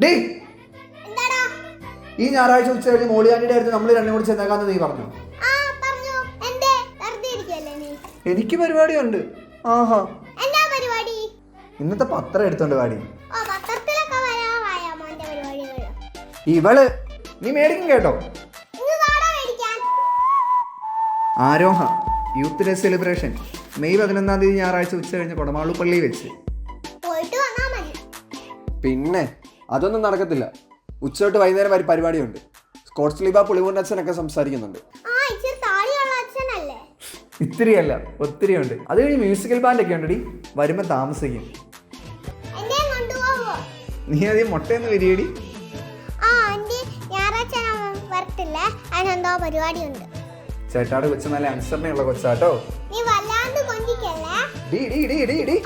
Day ഈ ഞായറാഴ്ച ഉച്ച കഴിഞ്ഞ് മോളിയാനിയുടെ അടുത്ത് നമ്മൾ രണ്ടും കൂടി ചെന്നേക്കാന്ന് നീ പറഞ്ഞു. എനിക്ക് പരിപാടിയുണ്ട്. ആഹാ, ഇന്നത്തെ പത്രം എടുത്തോണ്ട് പാടി. ഇവള് നീ മേടിക്കും കേട്ടോ. ആരോഹ യൂത്ത് ഡേ സെലിബ്രേഷൻ മെയ് 11 ഞായറാഴ്ച ഉച്ച കഴിഞ്ഞ് കൊടമാളു പള്ളി വെച്ച്. പിന്നെ അതൊന്നും നടക്കത്തില്ല. ഉച്ചതൊട്ട് വൈകുന്നേരം വരെ പരിപാടിയുണ്ട്. സ്കോട്സ് ലീബ പുളിമുന്നച്ഛനൊക്കെ സംസാരിക്കുന്നുണ്ട്. ഇത്തിരിയല്ല, ഒത്തിരി ഉണ്ട്. അത് കഴിഞ്ഞ് മ്യൂസിക്കൽ ബാൻഡ് ഒക്കെ ഉണ്ടടി. വരുമ്പോ താമസിക്കും. നീ ആദ്യം മുട്ടയെന്ന് വരികടി. ചേട്ടാടെ കൊച്ചു നല്ല അനുസരണയുള്ള കൊച്ചാട്ടോ. നീ വല്ലാണ്ട് കൊഞ്ചിക്കല്ലേ. ഡി